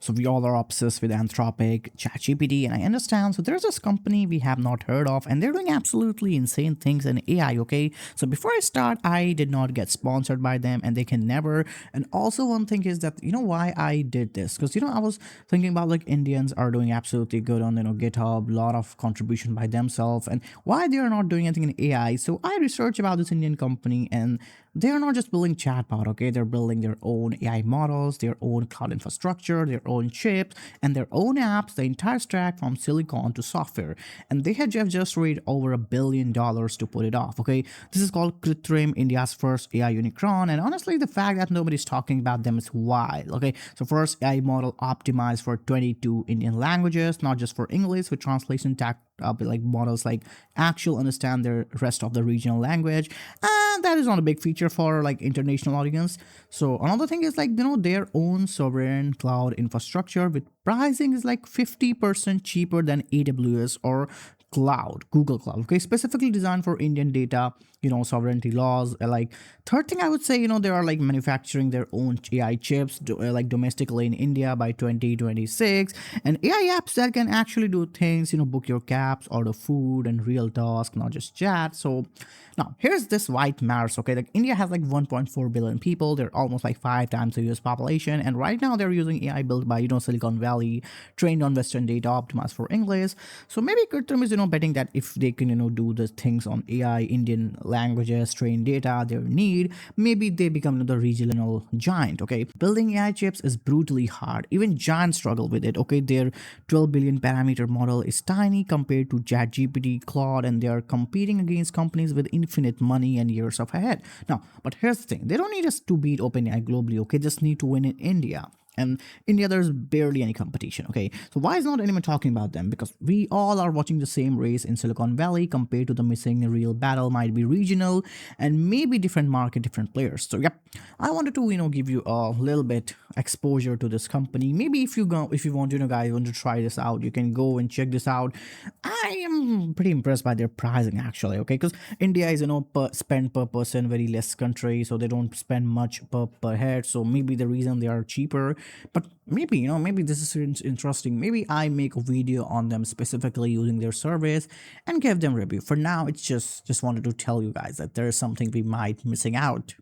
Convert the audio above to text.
So we all are obsessed with Anthropic, ChatGPT, and I understand. So there's this company we have not heard of, and they're doing absolutely insane things in AI, okay? So before I start, I did not get sponsored by them, and they can never. And also one thing is that, why I did this? Because, I was thinking about like Indians are doing absolutely good on, GitHub, a lot of contribution by themselves, and why they are not doing anything in AI. So I researched about this Indian company, and they are not just building chatbot, okay? They're building their own AI models, their own cloud infrastructure, their own chips, and their own apps, the entire stack from silicon to software. And they had just raised over $1 billion to pull it off, okay? This is called Kritrim, India's first AI unicorn. And honestly, the fact that nobody's talking about them is wild, okay? So first AI model optimized for 22 Indian languages, not just for English, with translation tech like models like actual understand the rest of the regional language, and that is not a big feature for like international audience. So another thing is like their own sovereign cloud infrastructure with pricing is like 50% cheaper than AWS or Google Cloud, okay, specifically designed for Indian data, sovereignty laws. Like third thing I would say, they are like manufacturing their own AI chips like domestically in India by 2026, and AI apps that can actually do things, book your cabs, order food, and real tasks, not just chat. So now here's this white matters, okay? Like India has like 1.4 billion people. They're almost like 5 times the US population, and right now they're using AI built by Silicon Valley, trained on Western data, optimized for English. So maybe Kurtum is betting that if they can do the things on AI, Indian languages, trained data they need, maybe they become the regional giant, okay? Building AI chips is brutally hard. Even giants struggle with it, okay? Their 12 billion parameter model is tiny compared to ChatGPT, Claude, and they are competing against companies with infinite money and years of ahead. Now, but here's the thing: they don't need us to beat OpenAI globally, okay? Just need to win in India. And India, there's barely any competition, okay? So why is not anyone talking about them? Because we all are watching the same race in Silicon Valley. Compared to the missing real battle might be regional and maybe different market, different players. So yep, I wanted to give you a little bit exposure to this company. Maybe if you want, guys want to try this out, you can go and check this out. I am pretty impressed by their pricing actually, okay? Because India is spend per person very less country, so they don't spend much per head. So maybe the reason they are cheaper. But maybe maybe this is interesting. Maybe I make a video on them specifically using their service and give them review. For now, it's just wanted to tell you guys that there is something we might missing out.